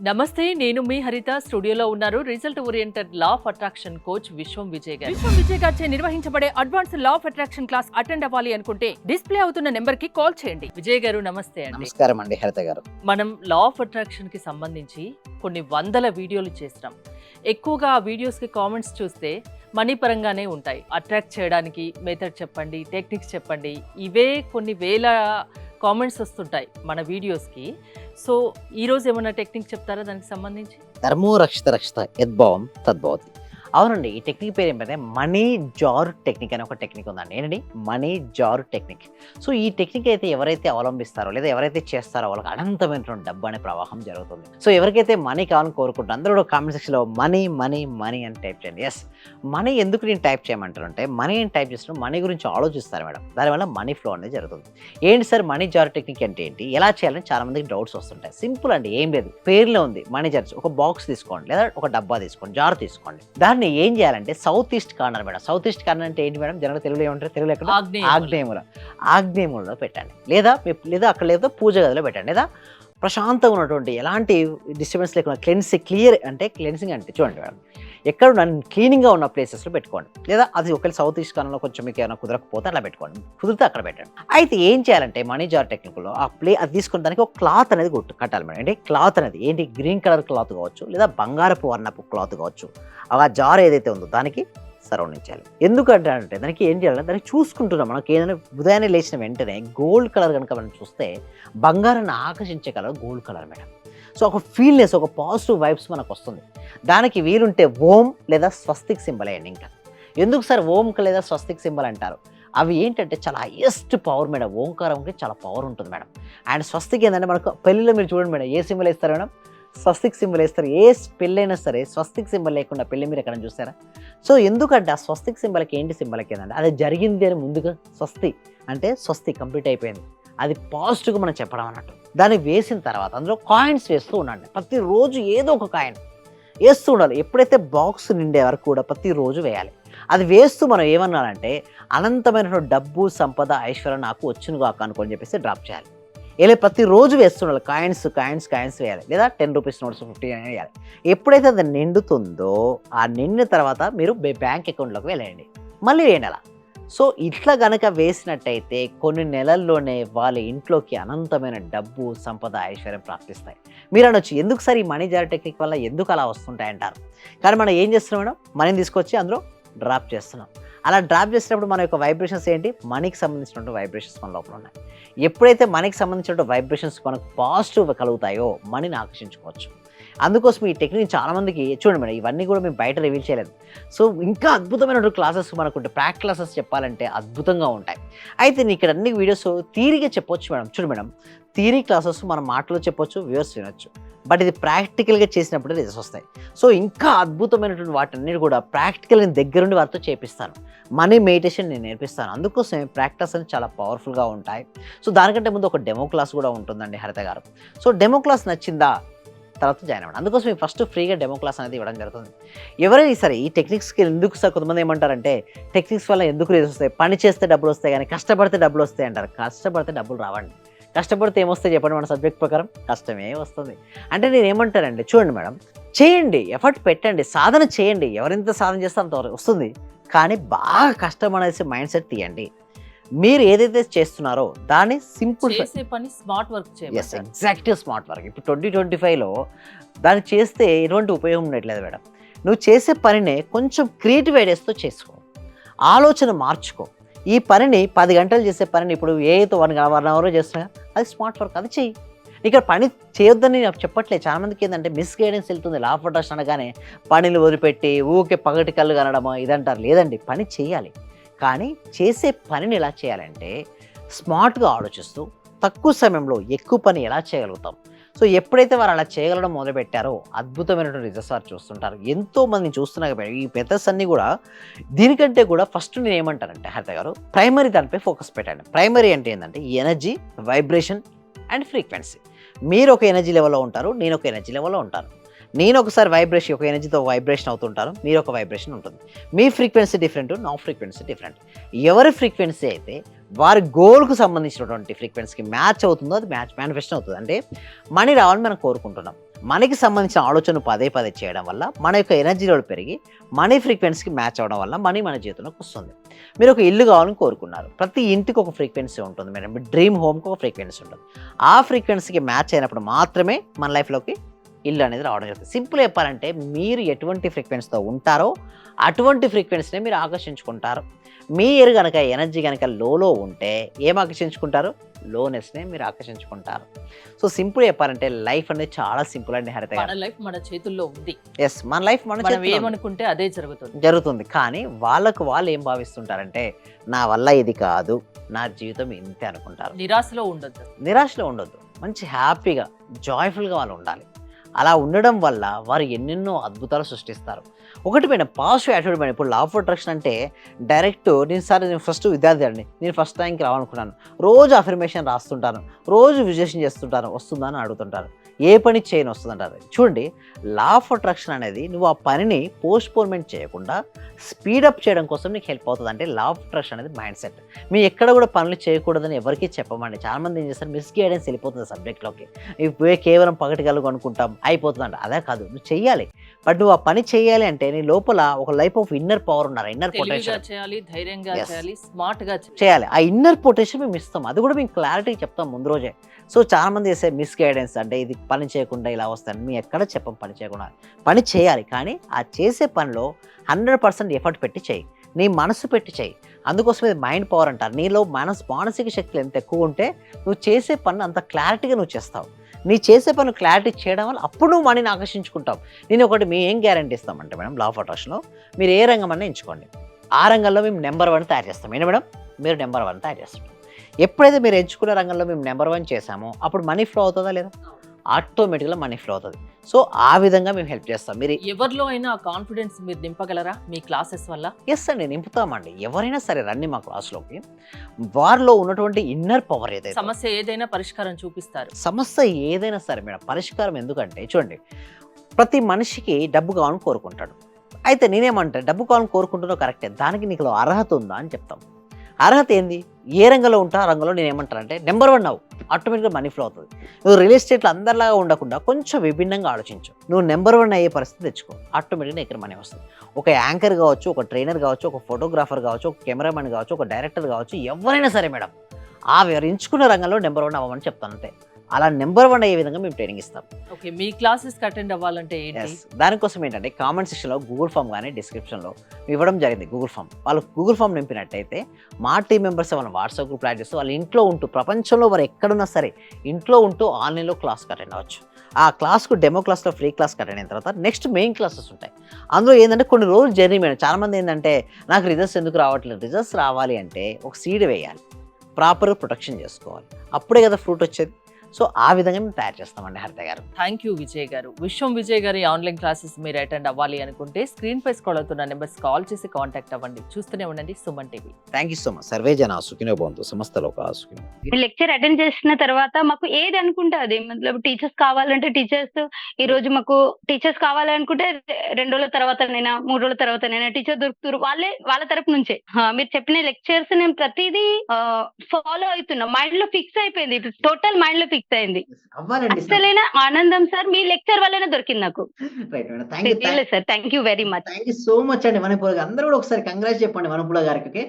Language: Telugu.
నమస్తే, నేను మీ హరిత. స్టూడియోలో ఉన్నారు result oriented law of attraction coach విశ్వం విజయ్ గారు. విశ్వం విజయ్ గారిచే నిర్వహించబడే advance law of attraction class attend అవ్వాలి అనుకుంటే డిస్ప్లే అవుతున్న నెంబర్ కి కాల్ చేయండి. విజయ్ గారు నమస్తే అండి. నమస్కారం అండి హరిత గారు. మనం లా ఆఫ్ అట్రాక్షన్ కి సంబంధించి కొన్ని వందల వీడియోలు చేస్తాం. ఎక్కువగా ఆ వీడియోస్ కి కామెంట్స్ చూస్తే మనీ పరంగానే ఉంటాయి. అట్రాక్ట్ చేయడానికి మెథడ్ చెప్పండి, టెక్నిక్స్ చెప్పండి, ఇవే కొన్ని వేల కామెంట్స్ వస్తుంటాయి మన వీడియోస్కి. సో ఈరోజు ఏమైనా టెక్నిక్ చెప్తారా దానికి సంబంధించి? ధర్మో రక్షిత రక్షిత యద్భావం తద్భవతి. అవునండి, ఈ టెక్నిక్ పేరు ఏంటంటే మనీ జార్ టెక్నిక్ అనే ఒక టెక్నిక్ ఉందండి. ఏంటండి మనీ జార్ టెక్నిక్. సో ఈ టెక్నిక్ అయితే ఎవరైతే అవలంబిస్తారో లేదా ఎవరైతే చేస్తారో వాళ్ళకి అనంతమైనటువంటి డబ్బు అనే ప్రవాహం జరుగుతుంది. సో ఎవరికైతే మనీ కావాలని కోరుకుంటారో అందరూ కూడా కామెంట్ సెక్షన్లో మనీ మనీ మనీ అని టైప్ చేయండి. ఎస్, మనీ ఎందుకు నేను టైప్ చేయమంటారంటే మనీ అని టైప్ చేసినప్పుడు మనీ గురించి ఆలోచిస్తారు మేడం. దానివల్ల మనీ ఫ్లో అనేది జరుగుతుంది. ఏంటి సార్ మనీ జార్ టెక్నిక్ అంటే ఏంటి, ఎలా చేయాలని చాలా మందికి డౌట్స్ వస్తుంటాయి. సింపుల్ అండి, ఏం లేదు, పేరులో ఉంది మనీ జార్. ఒక బాక్స్ తీసుకోండి లేదా ఒక డబ్బా తీసుకోండి, జార్ తీసుకోండి. దాన్ని ఏం చేయాలంటే south east corner madam. South east corner అంటే ఏంటి మేడం? జనరల్ తెలుగులో ఏమంటారు? తెలుగులో ఎక్కడ? ఆగ్నేయములో పెట్టండి. లేదా అక్కడ లేదా పూజ గదిలో పెట్టండి. లేదా ప్రశాంతంగా ఉన్నటువంటి ఎలాంటి డిస్టర్బెన్స్ లేకుండా క్లెన్సింగ్ అంటే చూడండి మేడం, ఎక్కడ క్లీనింగ్గా ఉన్న ప్లేసెస్లో పెట్టుకోండి. లేదా అది ఒకవేళ సౌత్ ఈస్ట్ కార్నర్లో కొంచెం మీకు ఏమైనా కుదరకపోతే అలా పెట్టుకోండి, కుదిరితే అక్కడ పెట్టండి. అయితే ఏం చేయాలంటే మనీ జార్ టెక్నిక్లో అది తీసుకున్న దానికి ఒక క్లాత్ అనేది కట్టాలి మేడం. అంటే క్లాత్ అనేది ఏంటి, గ్రీన్ కలర్ క్లాత్ కావచ్చు లేదా బంగారపు వర్ణపు క్లాత్ కావచ్చు. ఆ జార్ ఏదైతే ఉందో దానికి సరౌండింగ్ చేయాలి. ఎందుకంటే అంటే దానికి ఏం చేయాలంటే దానికి చూసుకుంటున్నాం. మనకి ఏదైనా ఉదయాన్నే లేచిన వెంటనే గోల్డ్ కలర్ కనుక మనం చూస్తే బంగారాన్ని ఆకర్షించే colour gold colour madam. So ఒక ఫీల్నెస్, ఒక పాజిటివ్ వైబ్స్ మనకు వస్తుంది. దానికి వీలుంటే ఓం లేదా స్వస్తిక్ సింబల్ వేయండి. ఇంకా ఎందుకు సార్ ఓంకి లేదా స్వస్తిక్ సింబల్ అంటారు? అవి ఏంటంటే చాలా హైయెస్ట్ పవర్ మేడం. ఓంకారంకి చాలా పవర్ ఉంటుంది మేడం. అండ్ స్వస్తిక్ ఏంటంటే మనకు పెళ్ళిలో మీరు చూడండి మేడం, ఏ సింబల్ వేస్తారు మేడం? స్వస్తిక్ సింబల్ వేస్తారు. ఏ పెళ్ళైనా సరే స్వస్తిక్ సింబల్ లేకుండా పెళ్ళి మీరు ఎక్కడ చూస్తారా? సో ఎందుకంటే ఆ స్వస్తిక్ సింబల్కి ఏంటి సింబల్కి ఏంటంటే అది జరిగింది అని ముందుగా స్వస్తి అంటే స్వస్తి కంప్లీట్ అయిపోయింది, అది పాజిటివ్గా మనం చెప్పడం అన్నట్టు. దాన్ని వేసిన తర్వాత అందులో కాయిన్స్ వేస్తూ ఉండండి. ప్రతిరోజు ఏదో ఒక కాయిన్ వేస్తూ ఉండాలి. ఎప్పుడైతే బాక్స్ నిండే వరకు కూడా ప్రతిరోజు వేయాలి. అది వేస్తూ మనం ఏమన్నానంటే అనంతమైనటువంటి డబ్బు, సంపద, ఐశ్వర్యం నాకు వచ్చును కాక అనుకోని చెప్పేసి డ్రాప్ చేయాలి. ఇలా ప్రతిరోజు వేస్తుండాలి. కాయిన్స్ వేయాలి. లేదా 10 రూపీస్ నోట్స్ 50 అని వేయాలి. ఎప్పుడైతే అది నిండుతుందో ఆ నిండిన తర్వాత మీరు బ్యాంక్ అకౌంట్లోకి వెళ్ళండి, మళ్ళీ వేయండి అలా. సో ఇట్లా కనుక వేసినట్టయితే కొన్ని నెలల్లోనే వాళ్ళ ఇంట్లోకి అనంతమైన డబ్బు, సంపద, ఐశ్వర్యం ప్రాప్తిస్తాయి. మీరు అనొచ్చు, ఎందుకు సార్ ఈ మనీ జార్ టెక్నిక్ వల్ల ఎందుకు అలా వస్తుంటాయి అంటారు. కానీ మనం ఏం చేస్తున్నాం మేడం, మనీని తీసుకొచ్చి అందులో డ్రాప్ చేస్తున్నాం. అలా డ్రాప్ చేసినప్పుడు మన యొక్క వైబ్రేషన్స్ ఏంటి, మనీకి సంబంధించినటువంటి వైబ్రేషన్స్ మన లోపల ఉన్నాయి. ఎప్పుడైతే మనీకి సంబంధించినటువంటి వైబ్రేషన్స్ మనకు పాజిటివ్ కలుగుతాయో మనీని ఆకర్షించుకోవచ్చు. అందుకోసం ఈ టెక్నిక్ చాలామందికి చూడండి మేడం, ఇవన్నీ కూడా మేము బయట రివీల్ చేయలేదు. సో ఇంకా అద్భుతమైనటువంటి క్లాసెస్ మనకుంటే ప్రాక్టికల్ క్లాసెస్ చెప్పాలంటే అద్భుతంగా ఉంటాయి. అయితే నేను ఇక్కడ అన్ని వీడియోస్ థియరీగా చెప్పొచ్చు మేడం. చూడు మేడం, థియరీ క్లాసెస్ మనం మాటలో చెప్పొచ్చు, వ్యూవర్స్ వినొచ్చు. బట్ ఇది ప్రాక్టికల్గా చేసినప్పుడు రిజల్ట్స్ వస్తాయి. సో ఇంకా అద్భుతమైనటువంటి వాటన్నిటి కూడా ప్రాక్టికల్గా దగ్గరుండి వారితో చేపిస్తాను. మనీ మెడిటేషన్ నేను నేర్పిస్తాను. అందుకోసమే ప్రాక్టీస్ అనేది చాలా పవర్ఫుల్గా ఉంటాయి. సో దానికంటే ముందు ఒక డెమో క్లాస్ కూడా ఉంటుందండి హరిత గారు. సో డెమో క్లాస్ నచ్చిందా తర్వాత జాయిన్ అవ్వండి. అందుకోసం ఫస్ట్ ఫ్రీగా డెమో క్లాస్ అనేది ఇవ్వడం జరుగుతుంది. ఎవరైనా సరే ఈ టెక్నిక్స్కి ఎందుకు సార్, కొంతమంది ఏమంటారంటే టెక్నిక్స్ వల్ల ఎందుకు రిజల్ట్స్ వస్తాయి, పని చేస్తే డబ్బులు వస్తాయి కానీ కష్టపడితే డబ్బులు వస్తాయి అంటారు. కష్టపడితే డబ్బులు రావండి. కష్టపడితే ఏమొస్తాయి చెప్పండి, మన సబ్జెక్ట్ ప్రకారం కష్టమే వస్తుంది. అంటే నేను ఏమంటానండి, చూడండి మేడం, చేయండి, ఎఫర్ట్ పెట్టండి, సాధన చేయండి. ఎవరింత సాధన చేస్తే అంత వస్తుంది. కానీ బాగా కష్టం అనేసి మైండ్ సెట్ తీయండి. మీరు ఏదైతే చేస్తున్నారో దాన్ని సింపుల్ పని స్మార్ట్ వర్క్ చేయండి. Yes, exactly smart work. ఇప్పుడు 2025లో దాన్ని చేస్తే ఎటువంటి ఉపయోగం ఉండట్లేదు మేడం. నువ్వు చేసే పనినే కొంచెం క్రియేటివ్ ఐడియాస్తో చేసుకో, ఆలోచన మార్చుకో. ఈ పనిని 10 గంటలు చేసే పనిని ఇప్పుడు ఏతో 1 అవర్ చేస్తున్నా, అది స్మార్ట్ వర్క్, అది చెయ్యి. ఇక్కడ పని చేయొద్దని నేను చెప్పట్లేదు. చాలామందికి ఏంటంటే మిస్గైడెన్స్ వెళ్తుంది. లా ఆఫ్ అట్రాక్షన్ అనగానే పనిని వదిలిపెట్టి ఊకే పగటి కళ్ళు కనడమా ఇదంటారు. లేదండి, పని చేయాలి. కానీ చేసే పనిని ఎలా చేయాలంటే స్మార్ట్గా ఆలోచిస్తూ తక్కువ సమయంలో ఎక్కువ పని ఎలా చేయగలుగుతాం. సో ఎప్పుడైతే వారు అలా చేయగలడం మొదలుపెట్టారో అద్భుతమైనటువంటి రిజల్ట్స్ వారు చూస్తుంటారు. ఎంతోమందిని చూస్తున్నా కాబట్టి ఈ మెథడ్స్ అన్నీ కూడా దీనికంటే కూడా ఫస్ట్ నేను ఏమంటానంటే హరిత గారు, ప్రైమరీ దానిపై ఫోకస్ పెట్టండి. ప్రైమరీ అంటే ఏంటంటే ఎనర్జీ, వైబ్రేషన్ అండ్ ఫ్రీక్వెన్సీ. మీరు ఒక ఎనర్జీ లెవెల్లో ఉంటారు, నేను ఒక ఎనర్జీ లెవెల్లో ఉంటాను. నేను ఒకసారి వైబ్రేషన్, ఒక ఎనర్జీతో వైబ్రేషన్ అవుతుంటారు, మీరు ఒక వైబ్రేషన్ ఉంటుంది. మీ ఫ్రీక్వెన్సీ డిఫరెంట్, నా ఫ్రీక్వెన్సీ డిఫరెంట్. ఎవరి ఫ్రీక్వెన్సీ అయితే వారి గోల్కు సంబంధించినటువంటి ఫ్రీక్వెన్సీకి మ్యాచ్ అవుతుందో అది మేనిఫెస్టేషన్ అవుతుంది. అంటే మనీ రావాలని మనం కోరుకుంటున్నాం. మనకి సంబంధించిన ఆలోచనలు పదే పదే చేయడం వల్ల మన యొక్క ఎనర్జీ లెవెల్ పెరిగి మనీ ఫ్రీక్వెన్సీకి మ్యాచ్ అవ్వడం వల్ల మనీ మన జీవితంలోకి వస్తుంది. మీరు ఒక ఇల్లు కావాలని కోరుకున్నారు. ప్రతి ఇంటికి ఒక ఫ్రీక్వెన్సీ ఉంటుంది మేడం. మీ డ్రీమ్ హోమ్కి ఒక ఫ్రీక్వెన్సీ ఉంటుంది. ఆ ఫ్రీక్వెన్సీకి మ్యాచ్ అయినప్పుడు మాత్రమే మన లైఫ్లోకి ఇల్లు అనేది రావడం జరుగుతుంది. సింపుల్ చెప్పాలంటే మీరు ఎటువంటి ఫ్రీక్వెన్సీతో ఉంటారో అటువంటి ఫ్రీక్వెన్సీని మీరు ఆకర్షించుకుంటారు. మీరు కనుక ఎనర్జీ కనుక లోలో ఉంటే ఏం ఆకర్షించుకుంటారు? లోనెస్నే మీరు ఆకర్షించుకుంటారు. సో సింపుల్ చెప్పాలంటే లైఫ్ అనేది చాలా సింపుల్ అండి హరిత మన గారు. లైఫ్ మన చేతుల్లో ఉంది. ఎస్, మన లైఫ్ మన మనం చేతిలో ఉంది. ఏమనుకుంటే అదే జరుగుతుంది. జరుగుతుంది. కానీ వాళ్ళకు వాళ్ళు ఏం భావిస్తుంటారంటే నా వల్ల ఇది కాదు, నా జీవితం ఇంతే అనుకుంటారు. నిరాశలో ఉండొద్దు. నిరాశలో ఉండొద్దు. మంచి హ్యాపీగా జాయ్ఫుల్గా వాళ్ళు ఉండాలి. అలా ఉండడం వల్ల వారు ఎన్నెన్నో అద్భుతాలు సృష్టిస్తారు. ఒకటి మేడం, పాజిటివ్ యాటిట్యూడ్ మేడం. ఇప్పుడు లా ఆఫ్ అట్రాక్షన్ అంటే డైరెక్ట్ నేను ఫస్ట్ విద్యార్థి అండి, నేను ఫస్ట్ ర్యాంక్కి రావాలనుకున్నాను, రోజు అఫర్మేషన్ రాస్తుంటాను, రోజు విజేషన్ చేస్తుంటాను, వస్తుందని అడుగుతుంటారు. ఏ పని చేయని వస్తుందంటారు. చూడండి, లా ఆఫ్ అట్రాక్షన్ అనేది నువ్వు ఆ పనిని పోస్ట్పోన్మెంట్ చేయకుండా స్పీడప్ చేయడం కోసం నీకు హెల్ప్ అవుతుంది. అంటే లా ఆఫ్ అట్రాక్షన్ అనేది మైండ్ సెట్. మీ ఎక్కడ కూడా పనులు చేయకూడదని ఎవరికీ చెప్పమండి. చాలామంది ఏం చేస్తారు, మిస్ గైడెన్స్ వెళ్ళిపోతుంది సబ్జెక్ట్లోకి. ఇప్పుడు కేవలం పగటికలు అనుకుంటాం అయిపోతుందంట. అదే కాదు, నువ్వు చెయ్యాలి. బట్ నువ్వు ఆ పని చేయాలి అంటే నీ లోపల ఒక లైఫ్ ఆఫ్ ఇన్నర్ పవర్ ఉన్నారు, ఇన్నర్ తెలివిగా పొటెన్షియల్ చేయాలి, ధైర్యంగా Yes. చేయాలి, స్మార్ట్ గా చేయాలి. ఆ ఇన్నర్ పొటెన్షియల్ మేము ఇస్తాం. అది కూడా మేము క్లారిటీ చెప్తాం ముందు రోజే. సో చాలా మంది చేసే మిస్ గైడెన్స్ అంటే ఇది పని చేయకుండా ఇలా వస్తాను, మేము ఎక్కడ చెప్పం పని చేయకుండా. పని చేయాలి, కానీ ఆ చేసే పనిలో 100% ఎఫర్ట్ పెట్టి చేయి, నీ మనసు పెట్టి చేయి. అందుకోసం ఇది మైండ్ పవర్ అంటారు. నీలో మానసిక శక్తులు ఎంత ఎక్కువ ఉంటే నువ్వు చేసే పని అంత క్లారిటీగా నువ్వు చేస్తావు. నీ చేసే పని క్లారిటీ చేయడం వల్ల అప్పుడు నువ్వు మనీని ఆకర్షించుకుంటావు. నేను ఒకటి మేము ఏం గ్యారంటీ ఇస్తామంటే మేడం, లా ఆఫ్ అట్రాక్షన్లో మీరు ఏ రంగం అన్నా ఎంచుకోండి, ఆ రంగంలో మేము నెంబర్ 1 తయారు చేస్తాం. ఏంటి మేడం, మీరు నెంబర్ 1 తయారు చేస్తాం. ఎప్పుడైతే మీరు ఎంచుకున్న రంగంలో మేము నెంబర్ 1 చేసామో అప్పుడు మనీ ఫ్లో అవుతుందా లేదా? ఆటోమేటిక్గా మనీ ఫ్లో అవుతుంది. సో ఆ విధంగా మేము హెల్ప్ చేస్తాం. మీరు ఎవరిలో అయినా కాన్ఫిడెన్స్ మీరు నింపగలరా మీ క్లాసెస్ వల్ల? ఎస్ అండి, నింపుతామండి. ఎవరైనా సరే రండి మా క్లాస్లోకి. వారిలో ఉన్నటువంటి ఇన్నర్ పవర్ ఏదైతే, సమస్య ఏదైనా పరిష్కారం చూపిస్తారు. సమస్య ఏదైనా సరే మేడం, పరిష్కారం ఎందుకంటే చూడండి, ప్రతి మనిషికి డబ్బు కావాలని కోరుకుంటాడు. అయితే నేనేమంటే డబ్బు కావాలని కోరుకుంటున్నావు కరెక్టే, దానికి నీకు అర్హత ఉందా అని చెప్తాం. అర్హత ఏంది? ఏ రంగంలో ఉంటా ఆ రంగంలో నేను ఏమంటానంటే నెంబర్ 1 అవ్వు, ఆటోమేటిక్గా మనీ ఫ్లో అవుతుంది. నువ్వు రియల్ ఎస్టేట్లో అందరిలాగా ఉండకుండా కొంచెం విభిన్నంగా ఆలోచించు. నువ్వు నెంబర్ 1 అయ్యే పరిస్థితి తెచ్చుకో, ఆటోమేటిక్గా ఇక్కడ మనీ వస్తుంది. ఒక యాంకర్ కావచ్చు, ఒక ట్రైనర్ కావచ్చు, ఒక ఫోటోగ్రాఫర్ కావచ్చు, ఒక కెమెరామెన్ కావచ్చు, ఒక డైరెక్టర్ కావచ్చు, ఎవరైనా సరే మేడం ఆ ఎంచుకున్న రంగంలో నెంబర్ 1 అవ్వమని చెప్తాను అంతే. అలా నెంబర్ 1 అయ్యే విధంగా మేము ట్రైనింగ్ ఇస్తాం. ఓకే, మీ క్లాసెస్కి అటెండ్ అవ్వాలంటే ఏంటి? ఎస్, దానికోసం ఏంటంటే కామెంట్ సెక్షన్లో గూగుల్ ఫామ్ కానీ డిస్క్రిప్షన్లో ఇవ్వడం జరిగింది. గూగుల్ ఫామ్, వాళ్ళు గూగుల్ ఫామ్ నింపినట్టయితే మా టీం మెంబర్స్ వాళ్ళ వాట్సాప్ గ్రూప్ యాడ్ చేస్తూ వాళ్ళు ఇంట్లో ఉంటూ, ప్రపంచంలో వారు ఎక్కడున్నా సరే ఇంట్లో ఉంటూ ఆన్లైన్లో క్లాస్కి అటెండ్ అవ్వచ్చు. ఆ క్లాస్కు డెమో క్లాస్లో ఫ్రీ క్లాస్కి అటెండ్ అయిన తర్వాత నెక్స్ట్ మెయిన్ క్లాసెస్ ఉంటాయి. అందులో ఏంటంటే కొన్ని రోజులు జర్నీ మేడం. చాలామంది ఏంటంటే నాకు రిజల్ట్స్ ఎందుకు రావట్లేదు, రిజల్ట్స్ రావాలి అంటే ఒక సీడ్ వేయాలి, ప్రాపర్గా ప్రొటెక్షన్ చేసుకోవాలి, అప్పుడే కదా ఫ్రూట్ వచ్చేది. సో ఆ విధంగా మేము తయారు చేస్తామండి హరిత గారు. థ్యాంక్ యూ విజయ్ గారు. విశ్వం విజయ్ గారి ఆన్లైన్ క్లాసెస్ మీరు అటెండ్ అవ్వాలి అనుకుంటే స్క్రీన్ పై స్క్రోల్ అవుతున్న నెంబర్స్ కాల్ చేసి కాంటాక్ట్ అవ్వండి. చూస్తూనే ఉండండి Suman TV. Thank you so much. Survey జన సుఖినో భవంతు, సమస్త లోకా సుఖినో. లెక్చర్ అటెండ్ చేసిన తర్వాత మాకు ఏది అనుకుంటే అది, మతలబ్ టీచర్స్ కావాలంటే టీచర్స్, ఈ రోజు మాకు టీచర్స్ కావాలనుకుంటే 2 రోజుల తర్వాతనైనా 3 రోజుల తర్వాతనైనా టీచర్ దొరుకుతారు. వాళ్ళ తరపు నుంచే మీరు చెప్పిన లెక్చర్స్ నేను ప్రతిదీ ఫాలో అవుతున్నా. మైండ్ లో ఫిక్స్ అయిపోయింది, టోటల్ మైండ్ లో ఫిక్స్ అయింది. అవ్వాలండి. అసలైన ఆనందం సార్ మీ లెక్చర్ వల్లనే దొరికింది నాకు. Right madam, thank you sir thank you very much. So much అండి. మనపూల అందరూ కూడా ఒకసారి కంగ్రాట్స్ చెప్పండి మనపూల గారికి.